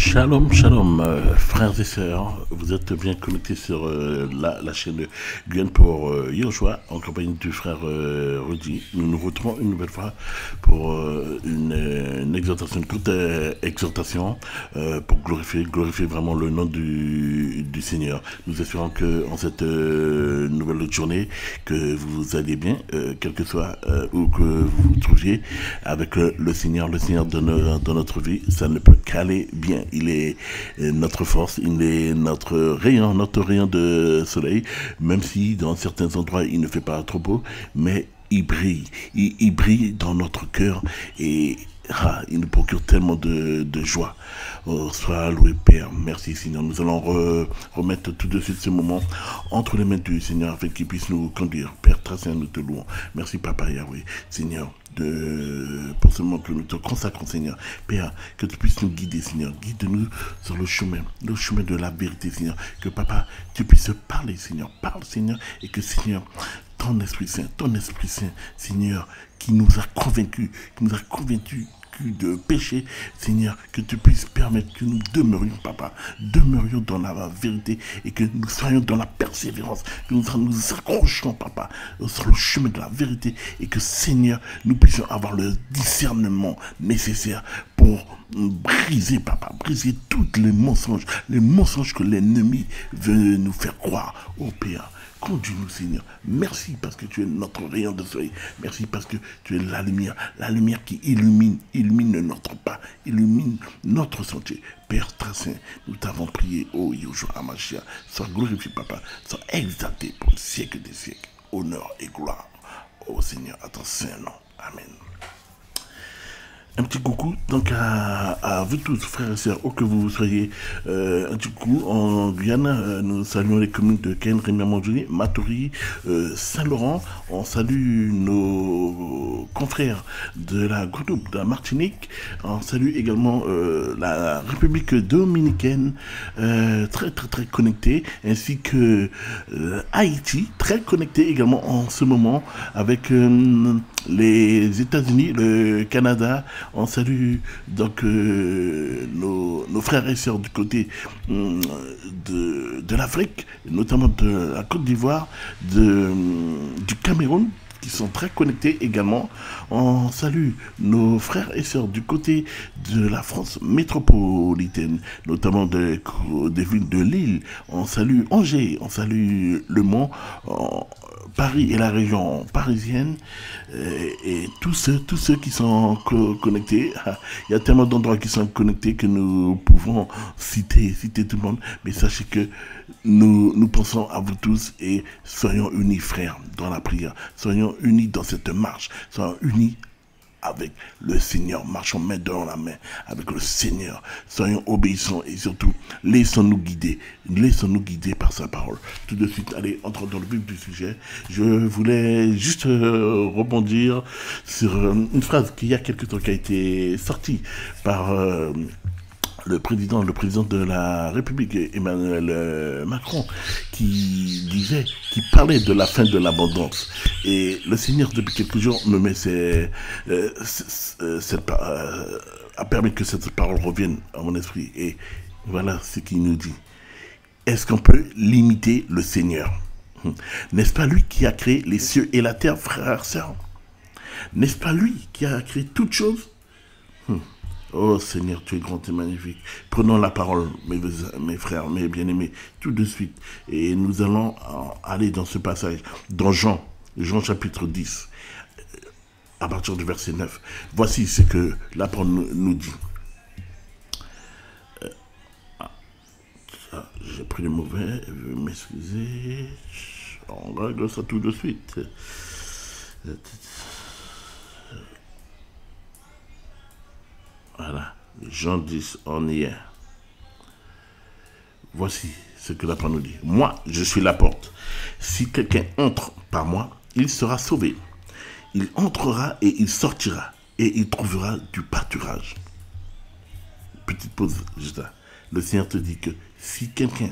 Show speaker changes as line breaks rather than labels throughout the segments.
Shalom, shalom, frères et sœurs, vous êtes bien connectés sur la chaîne Guyane pour Yoshua, en compagnie du frère Rudy. Nous nous retrouvons une nouvelle fois pour une exhortation, une courte exhortation pour glorifier vraiment le nom du Seigneur. Nous espérons que en cette nouvelle journée, que vous allez bien, quel que soit où que vous vous trouviez, avec le Seigneur dans notre vie, ça ne peut qu'aller bien. Il est notre force, il est notre rayon de soleil, même si dans certains endroits il ne fait pas trop beau, mais il brille, il brille dans notre cœur et il nous procure tellement de joie. Oh, sois loué Père, merci Seigneur. Nous allons remettre tout de suite ce moment entre les mains du Seigneur afin qu'il puisse nous conduire. Père très saint, nous te louons. Merci Papa Yahweh, Seigneur, pour ce moment que nous te consacrons Seigneur. Père, que tu puisses nous guider Seigneur. Guide-nous sur le chemin de la vérité Seigneur. Que Papa, tu puisses parler Seigneur. Parle Seigneur et que Seigneur, ton Esprit Saint, Seigneur, qui nous a convaincus, de péché, Seigneur, que tu puisses permettre que nous demeurions, Papa, demeurions dans la vérité et que nous soyons dans la persévérance, que nous accrochions, Papa, sur le chemin de la vérité et que, Seigneur, nous puissions avoir le discernement nécessaire pour briser, Papa, briser tous les mensonges que l'ennemi veut nous faire croire au Père. Conduis-nous, Seigneur. Merci parce que tu es notre rayon de soleil. Merci parce que tu es la lumière qui illumine notre pas, illumine notre sentier. Père très saint, nous t'avons prié, ô Yoshua Hamashiach. Sois glorifié, Papa. Sois exalté pour le siècle des siècles. Honneur et gloire, ô Seigneur, à ton saint nom. Amen. Un petit coucou donc à vous tous, frères et sœurs, où que vous soyez. Un petit coucou en Guyane. Nous saluons les communes de Ken, Rémy-Mandjouni, Matoury, Saint-Laurent. On salue nos confrères de la Guadeloupe, de la Martinique. On salue également la République dominicaine, très connectée, ainsi que Haïti, très connecté également en ce moment avec les États-Unis, le Canada. On salue donc nos frères et sœurs du côté de l'Afrique, notamment de la Côte d'Ivoire, du Cameroun, qui sont très connectés également. On salue nos frères et sœurs du côté de la France métropolitaine, notamment des villes de Lille. On salue Angers, on salue Le Mans, Paris et la région parisienne, et tous ceux qui sont connectés. Il y a tellement d'endroits qui sont connectés que nous pouvons citer tout le monde, mais sachez que nous pensons à vous tous et soyons unis frères dans la prière, soyons unis dans cette marche, soyons unis avec le Seigneur, marchons main dans la main avec le Seigneur, soyons obéissants et surtout laissons-nous guider par sa parole. Tout de suite, allez, entrons dans le vif du sujet. Je voulais juste rebondir sur une phrase qui il y a quelque temps qui a été sortie par le président de la République, Emmanuel Macron, qui parlait de la fin de l'abondance. Et le Seigneur, depuis quelques jours, me met a permis que cette parole revienne à mon esprit. Et voilà ce qu'il nous dit. Est-ce qu'on peut limiter le Seigneur? N'est-ce pas lui qui a créé les cieux et la terre, frères et sœurs? N'est-ce pas lui qui a créé toutes choses? Oh Seigneur, tu es grand et magnifique. Prenons la parole, mes frères, mes bien-aimés, tout de suite. Et nous allons aller dans ce passage, dans Jean chapitre 10, à partir du verset 9. Voici ce que la parole nous dit. J'ai pris le mauvais, m'excuser. On règle ça tout de suite. Voilà, Jean 10, on y est. Voici ce que la parole nous dit. Moi, je suis la porte. Si quelqu'un entre par moi, il sera sauvé. Il entrera et il sortira et il trouvera du pâturage. Petite pause, juste là. Le Seigneur te dit que si quelqu'un,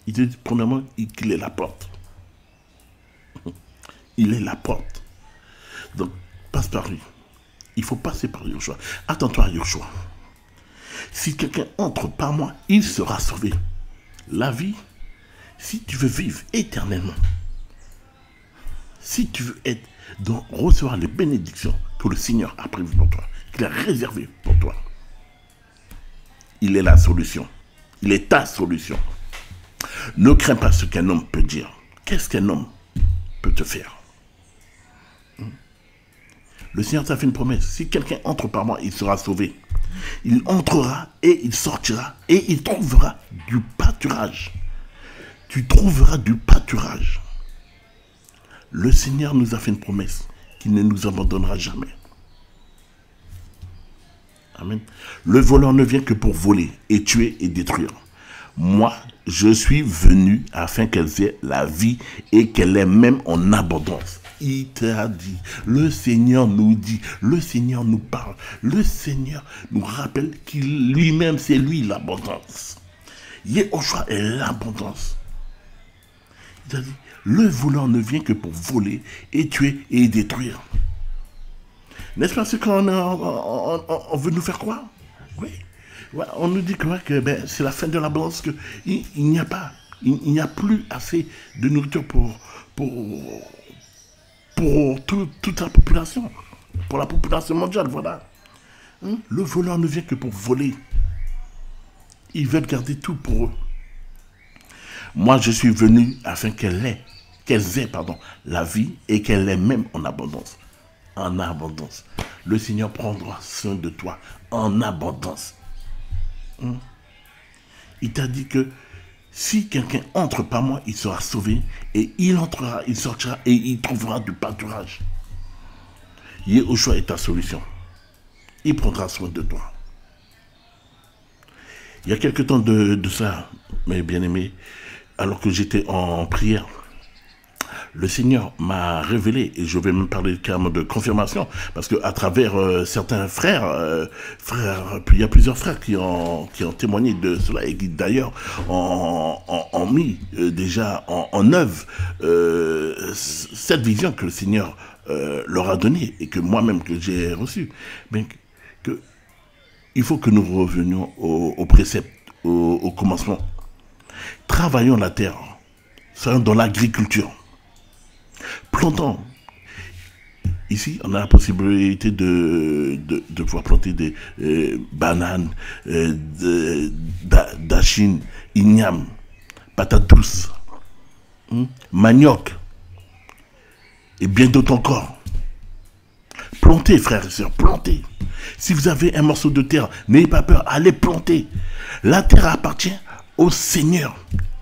il te dit premièrement qu'il est la porte. Il est la porte. Donc, passe par lui. Il faut passer par Yoshua. Attends-toi à Yoshua. Si quelqu'un entre par moi, il sera sauvé. La vie, si tu veux vivre éternellement, si tu veux être recevoir les bénédictions que le Seigneur a prévues pour toi, qu'il a réservées pour toi, il est la solution. Il est ta solution. Ne crains pas ce qu'un homme peut dire. Qu'est-ce qu'un homme peut te faire? Le Seigneur t'a fait une promesse. Si quelqu'un entre par moi, il sera sauvé. Il entrera et il sortira et il trouvera du pâturage. Tu trouveras du pâturage. Le Seigneur nous a fait une promesse qu'il ne nous abandonnera jamais. Amen. Le voleur ne vient que pour voler et tuer et détruire. Moi, je suis venu afin qu'elle ait la vie et qu'elle ait même en abondance. Il t'a dit, le Seigneur nous dit, le Seigneur nous parle, le Seigneur nous rappelle qu'il lui-même, c'est lui l'abondance. Yehoshua est l'abondance. Il a dit, le voleur ne vient que pour voler et tuer et détruire. N'est-ce pas ce qu'on on veut nous faire croire? Oui. Ouais, on nous dit que c'est la fin de l'abondance, qu'il n'y a pas, il n'y a plus assez de nourriture pour toute la population, pour la population mondiale, voilà. Le voleur ne vient que pour voler. Ils veulent garder tout pour eux. Moi, je suis venu afin qu'elles aient la vie et qu'elle ait même en abondance. En abondance. Le Seigneur prendra soin de toi en abondance. Il t'a dit que si quelqu'un entre par moi, il sera sauvé et il entrera, il sortira et il trouvera du pâturage. Yehoshua est ta solution. Il prendra soin de toi. Il y a quelque temps de ça, mes bien-aimés, alors que j'étais en prière, le Seigneur m'a révélé, et je vais même parler carrément de confirmation, parce qu'à travers certains frères, il y a plusieurs frères qui ont témoigné de cela, et qui d'ailleurs ont mis déjà en œuvre cette vision que le Seigneur leur a donnée, et que moi-même que j'ai reçue. Mais il faut que nous revenions au précepte, au commencement. Travaillons la terre, soyons dans l'agriculture. Plantons. Ici, on a la possibilité de pouvoir planter des bananes, dachine, igname, patates douces, manioc, et bien d'autres encore. Plantez, frères et sœurs, plantez. Si vous avez un morceau de terre, n'ayez pas peur, allez planter. La terre appartient au Seigneur.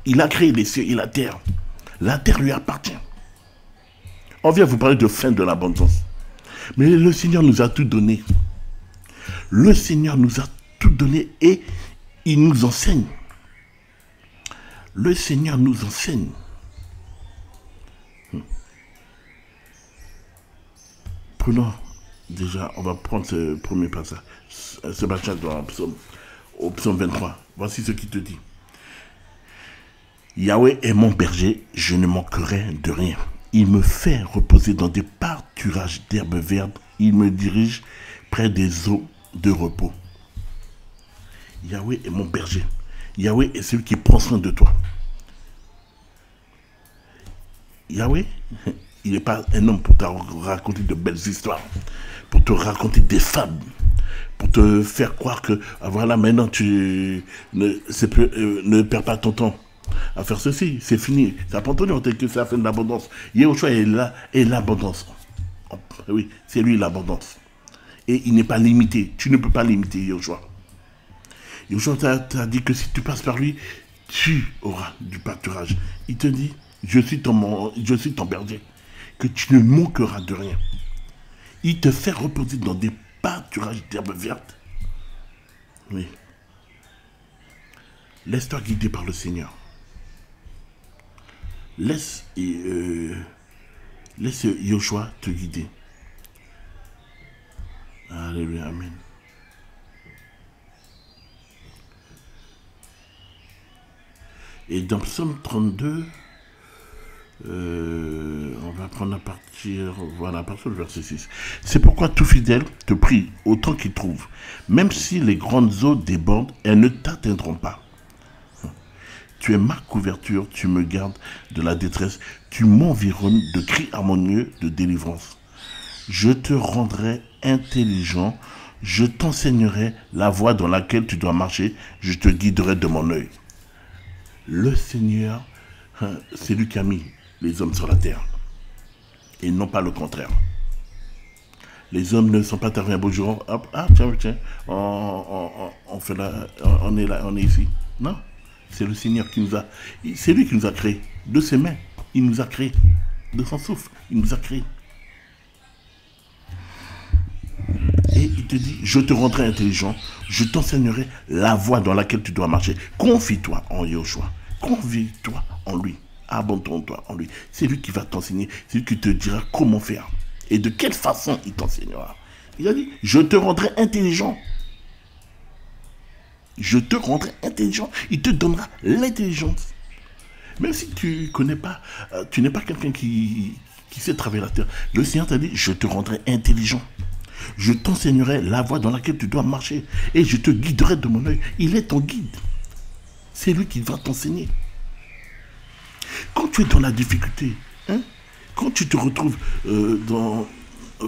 Il a créé les cieux et la terre. La terre lui appartient. On vient vous parler de fin de l'abondance. Mais le Seigneur nous a tout donné. Le Seigneur nous a tout donné et il nous enseigne. Le Seigneur nous enseigne. Prenons déjà, on va prendre ce premier passage, ce passage au psaume 23. Voici ce qu'il te dit. Yahweh est mon berger, je ne manquerai de rien. Il me fait reposer dans des pâturages d'herbes vertes. Il me dirige près des eaux de repos. Yahweh est mon berger. Yahweh est celui qui prend soin de toi. Yahweh, il n'est pas un homme pour te raconter de belles histoires, pour te raconter des fables, pour te faire croire que, voilà, maintenant tu ne perds pas ton temps à faire ceci, c'est fini. Ça prend ton temps, que c'est la fin de l'abondance. Yehoshua est là, et l'abondance. Oui, c'est lui l'abondance. Et il n'est pas limité. Tu ne peux pas limiter Yehoshua. Yehoshua t'a dit que si tu passes par lui, tu auras du pâturage. Il te dit, je suis ton berger, que tu ne manqueras de rien. Il te fait reposer dans des pâturages d'herbes vertes. Oui. Laisse-toi guider par le Seigneur. Laisse Yehoshua te guider. Alléluia, amen. Et dans Psaume 32, On va prendre voilà, à partir du verset 6. C'est pourquoi tout fidèle te prie autant qu'il trouve. Même si les grandes eaux débordent, elles ne t'atteindront pas. Tu es ma couverture, tu me gardes de la détresse, tu m'environnes de cris harmonieux de délivrance. Je te rendrai intelligent, je t'enseignerai la voie dans laquelle tu dois marcher, je te guiderai de mon œil. Le Seigneur, c'est lui qui a mis les hommes sur la terre, et non pas le contraire. Les hommes ne sont pas arrivés un beau jour, hop, ah tiens, on fait on est là, on est ici. Non, c'est le Seigneur qui nous a, c'est lui qui nous a créés, de ses mains, il nous a créés, de son souffle, il nous a créés. Et il te dit, je te rendrai intelligent, je t'enseignerai la voie dans laquelle tu dois marcher. Confie-toi en Yahushua, confie-toi en lui, abandonne-toi en lui. C'est lui qui va t'enseigner, c'est lui qui te dira comment faire et de quelle façon il t'enseignera. Il a dit, je te rendrai intelligent. Je te rendrai intelligent, il te donnera l'intelligence. Même si tu connais pas, tu n'es pas quelqu'un qui sait travailler la terre, le Seigneur t'a dit, je te rendrai intelligent. Je t'enseignerai la voie dans laquelle tu dois marcher et je te guiderai de mon œil. Il est ton guide. C'est lui qui va t'enseigner. Quand tu es dans la difficulté, quand tu te retrouves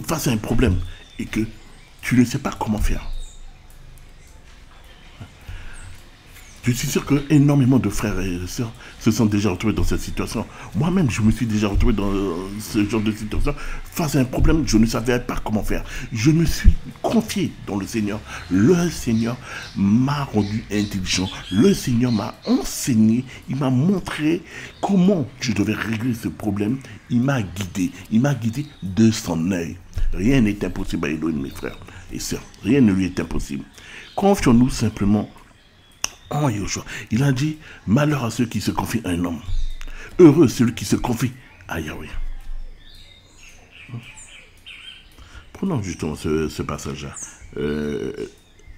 face à un problème et que tu ne sais pas comment faire, je suis sûr que énormément de frères et sœurs se sont déjà retrouvés dans cette situation. Moi-même, je me suis déjà retrouvé dans ce genre de situation. Face à un problème, je ne savais pas comment faire. Je me suis confié dans le Seigneur. Le Seigneur m'a rendu intelligent. Le Seigneur m'a enseigné. Il m'a montré comment je devais régler ce problème. Il m'a guidé. Il m'a guidé de son œil. Rien n'est impossible à Elohim, mes frères et sœurs. Rien ne lui est impossible. Confions-nous simplement en Yahushua. Il a dit, malheur à ceux qui se confient à un homme. Heureux celui qui se confie à Yahweh. Prenons justement ce passage-là.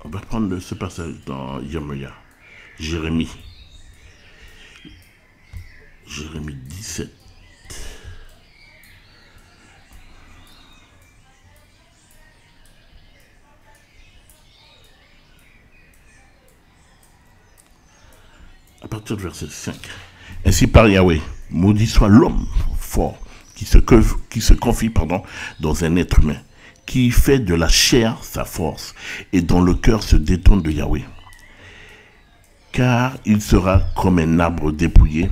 On va prendre ce passage dans Yeremia. Jérémie 17. À partir du verset 5. Ainsi par Yahweh, maudit soit l'homme fort qui se confie dans un être humain, qui fait de la chair sa force et dont le cœur se détourne de Yahweh. Car il sera comme un arbre dépouillé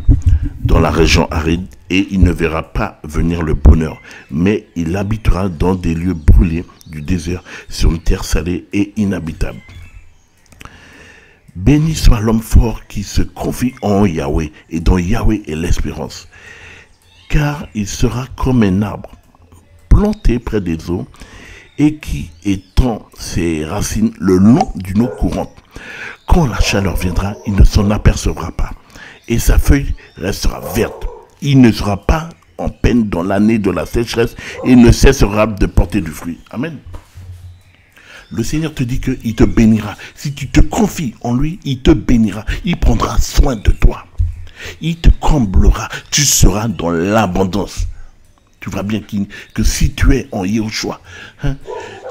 dans la région aride et il ne verra pas venir le bonheur, mais il habitera dans des lieux brûlés du désert sur une terre salée et inhabitable. Béni soit l'homme fort qui se confie en Yahweh et dont Yahweh est l'espérance. Car il sera comme un arbre planté près des eaux et qui étend ses racines le long d'une eau courante. Quand la chaleur viendra, il ne s'en apercevra pas et sa feuille restera verte. Il ne sera pas en peine dans l'année de la sécheresse et ne cessera de porter du fruit. Amen. Le Seigneur te dit qu'il te bénira. Si tu te confies en lui, il te bénira. Il prendra soin de toi. Il te comblera. Tu seras dans l'abondance. Tu vois bien que si tu es en Yahushua,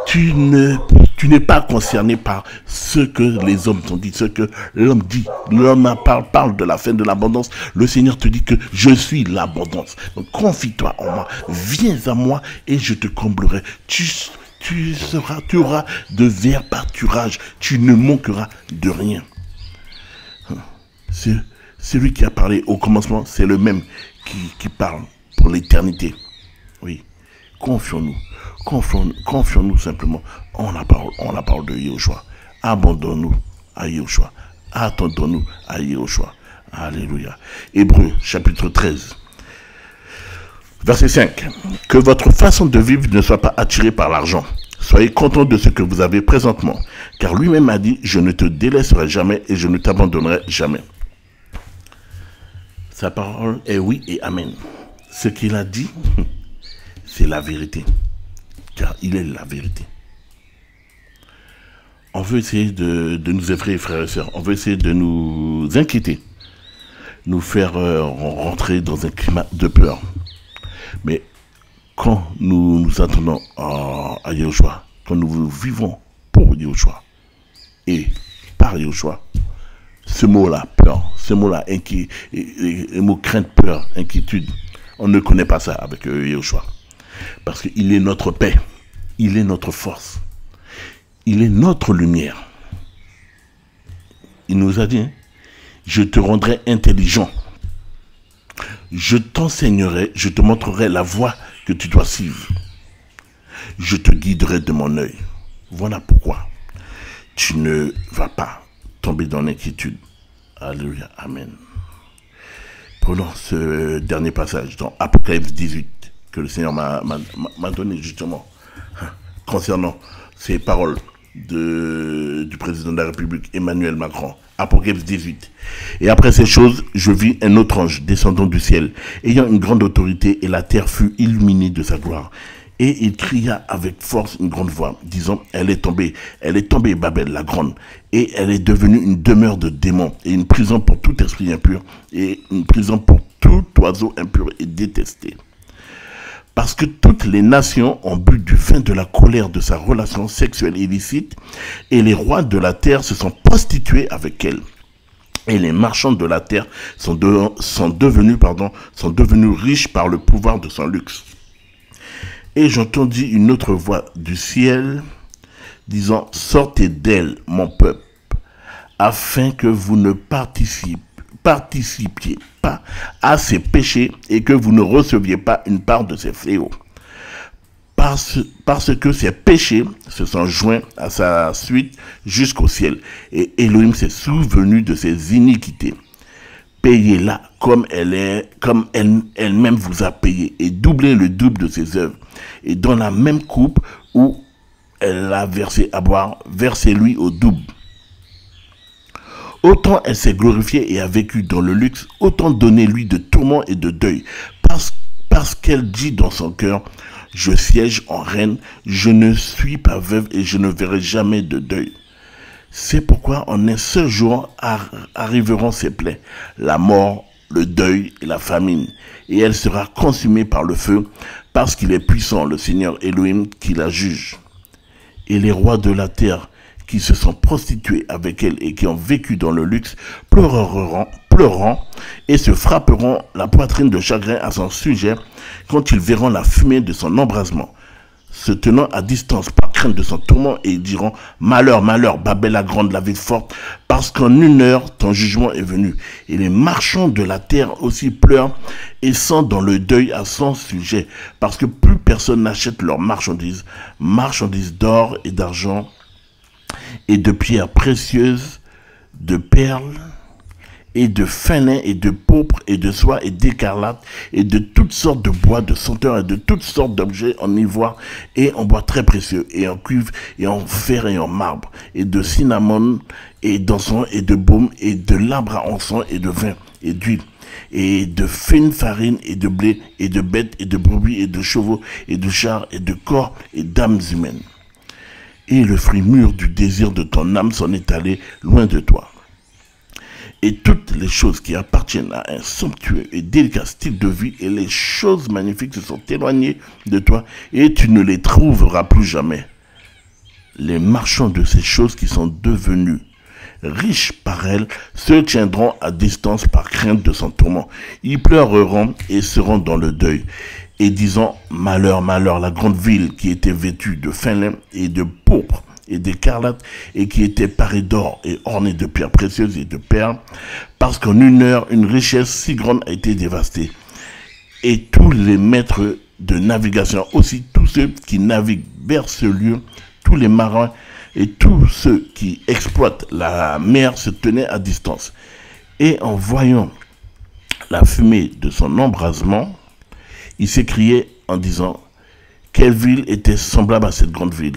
tu n'es pas concerné par ce que les hommes t'ont dit, ce que l'homme dit. L'homme parle de la fin de l'abondance. Le Seigneur te dit que je suis l'abondance. Donc confie-toi en moi. Viens à moi et je te comblerai. Tu auras de verts pâturages, tu ne manqueras de rien. C'est celui qui a parlé au commencement, c'est le même qui parle pour l'éternité. Oui, confions-nous simplement en la parole de Yahushua. Abandonnons-nous à Yahushua. Attendons-nous à Yahushua. Alléluia. Hébreux, chapitre 13. Verset 5. Que votre façon de vivre ne soit pas attirée par l'argent. Soyez contents de ce que vous avez présentement. Car lui-même a dit, je ne te délaisserai jamais et je ne t'abandonnerai jamais. Sa parole est oui et amen. Ce qu'il a dit, c'est la vérité. Car il est la vérité. On veut essayer de nous effrayer, frères et sœurs. On veut essayer de nous inquiéter. nous faire rentrer dans un climat de peur. Mais quand nous nous attendons à Yahushua, quand nous vivons pour Yahushua et par Yahushua, ce mot-là, peur, ce mot-là, le mot crainte, peur, inquiétude, on ne connaît pas ça avec Yahushua. Parce qu'il est notre paix, il est notre force, il est notre lumière. Il nous a dit, hein, je te rendrai intelligent. Je t'enseignerai, je te montrerai la voie que tu dois suivre. Je te guiderai de mon œil. Voilà pourquoi tu ne vas pas tomber dans l'inquiétude. Alléluia, amen. Prenons ce dernier passage dans Apocalypse 18 que le Seigneur m'a donné justement concernant ces paroles du président de la République Emmanuel Macron. Apocalypse 18. Et après ces choses, je vis un autre ange descendant du ciel, ayant une grande autorité, et la terre fut illuminée de sa gloire. Et il cria avec force une grande voix, disant, elle est tombée, Babel la grande, et elle est devenue une demeure de démons, et une prison pour tout esprit impur, et une prison pour tout oiseau impur et détesté. Parce que toutes les nations ont bu du vin de la colère de sa relation sexuelle illicite, et les rois de la terre se sont prostitués avec elle. Et les marchands de la terre sont devenus riches par le pouvoir de son luxe. Et j'entendis une autre voix du ciel disant, sortez d'elle, mon peuple, afin que vous ne participiez pas à ses péchés et que vous ne receviez pas une part de ses fléaux. Parce que ses péchés se sont joints à sa suite jusqu'au ciel. Et Elohim s'est souvenu de ses iniquités. Payez-la comme elle-même vous a payé, et doublez le double de ses œuvres. Et dans la même coupe où elle l'a versé à boire, versez-lui au double. Autant elle s'est glorifiée et a vécu dans le luxe, autant donnez-lui de tourments et de deuil. Parce qu'elle dit dans son cœur, je siège en reine, je ne suis pas veuve et je ne verrai jamais de deuil. C'est pourquoi en un seul jour arriveront ses plaies, la mort, le deuil et la famine. Et elle sera consumée par le feu, parce qu'il est puissant, le Seigneur Elohim, qui la juge. Et les rois de la terre qui se sont prostitués avec elle et qui ont vécu dans le luxe, pleureront et se frapperont la poitrine de chagrin à son sujet quand ils verront la fumée de son embrasement, se tenant à distance par crainte de son tourment, et ils diront, malheur, malheur, Babel la grande, la ville forte, parce qu'en une heure, ton jugement est venu. Et les marchands de la terre aussi pleurent et sont dans le deuil à son sujet, parce que plus personne n'achète leurs marchandises d'or et d'argent, et de pierres précieuses, de perles, et de fin lin, et de pourpre, et de soie, et d'écarlate, et de toutes sortes de bois, de senteurs, et de toutes sortes d'objets en ivoire, et en bois très précieux, et en cuivre, et en fer, et en marbre, et de cinnamome, et d'encens, et de baume, et de l'arbre à encens, et de vin, et d'huile, et de fine farine, et de blé, et de bêtes, et de brebis, et de chevaux, et de chars, et de corps, et d'âmes humaines. Et le fruit mûr du désir de ton âme s'en est allé loin de toi. Et toutes les choses qui appartiennent à un somptueux et délicat style de vie et les choses magnifiques se sont éloignées de toi et tu ne les trouveras plus jamais. Les marchands de ces choses qui sont devenus riches par elles se tiendront à distance par crainte de son tourment. Ils pleureront et seront dans le deuil et disant, malheur, malheur, la grande ville qui était vêtue de fin lin et de pourpre et d'écarlate, et qui était parée d'or et ornée de pierres précieuses et de perles, parce qu'en une heure, une richesse si grande a été dévastée. Et tous les maîtres de navigation, aussi tous ceux qui naviguent vers ce lieu, tous les marins et tous ceux qui exploitent la mer se tenaient à distance. Et en voyant la fumée de son embrasement, ils s'écriaient en disant, quelle ville était semblable à cette grande ville?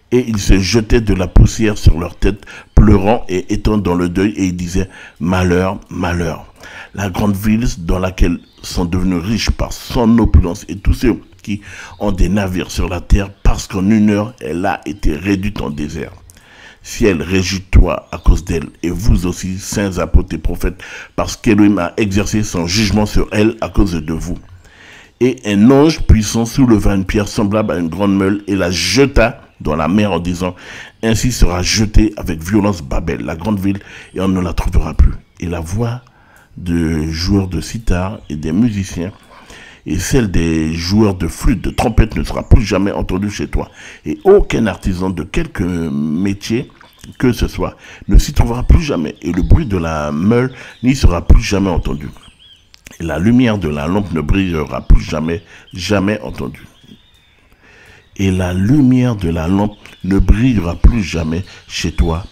Et ils se jetaient de la poussière sur leur tête, pleurant et étant dans le deuil, et ils disaient, malheur, malheur. La grande ville dans laquelle sont devenus riches par son opulence, et tous ceux qui ont des navires sur la terre, parce qu'en une heure, elle a été réduite en désert. Ciel, régis-toi à cause d'elle, et vous aussi, saints apôtres et prophètes, parce qu'Élohim a exercé son jugement sur elle à cause de vous. Et un ange puissant souleva une pierre semblable à une grande meule et la jeta dans la mer en disant, ainsi sera jetée avec violence Babel, la grande ville, et on ne la trouvera plus. Et la voix de joueurs de sitar et des musiciens et celle des joueurs de flûte, de trompette ne sera plus jamais entendue chez toi. Et aucun artisan de quelque métier que ce soit ne s'y trouvera plus jamais. Et le bruit de la meule n'y sera plus jamais entendu. Et la lumière de la lampe ne brillera plus jamais, jamais entendue. Et la lumière de la lampe ne brillera plus jamais chez toi.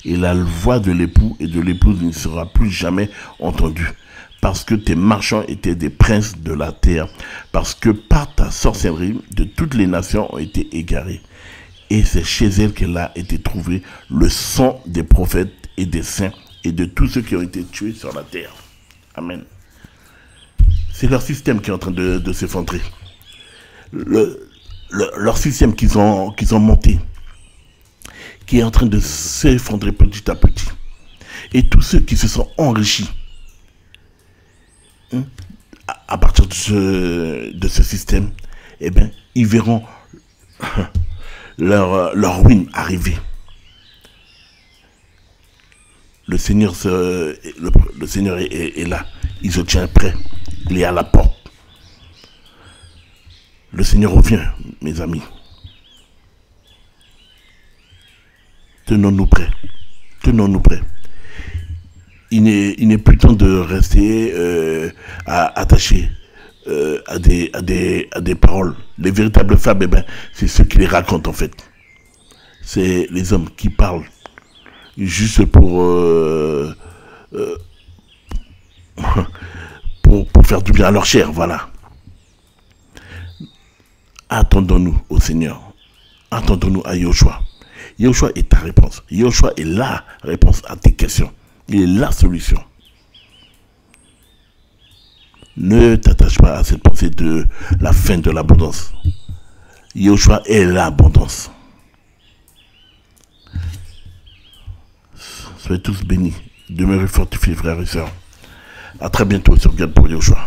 Et la voix de l'époux et de l'épouse ne sera plus jamais entendue. Parce que tes marchands étaient des princes de la terre. Parce que par ta sorcellerie, de toutes les nations ont été égarées. Et c'est chez elle qu'elle a été trouvée le sang des prophètes et des saints et de tous ceux qui ont été tués sur la terre. Amen. C'est leur système qui est en train de s'effondrer. Leur système qu'ils ont monté, qui est en train de s'effondrer petit à petit. Et tous ceux qui se sont enrichis à partir de ce système, eh bien, ils verront leur ruine arriver. Le Seigneur est là. Il se tient prêt. Il est à la porte. Le Seigneur revient, mes amis. Tenons-nous prêts. Tenons-nous prêts. Il n'est plus temps de rester attaché à des paroles. Les véritables fables, eh ben, c'est ceux qui les racontent en fait. C'est les hommes qui parlent juste pour faire du bien à leur chair, voilà. Attendons-nous au Seigneur. Attendons-nous à Yahushua. Yahushua est ta réponse. Yahushua est la réponse à tes questions. Il est la solution. Ne t'attache pas à cette pensée de la fin de l'abondance. Yahushua est l'abondance. Soyez tous bénis. Demeurez fortifiés, frères et sœurs. À très bientôt sur Garde pour Yahushua.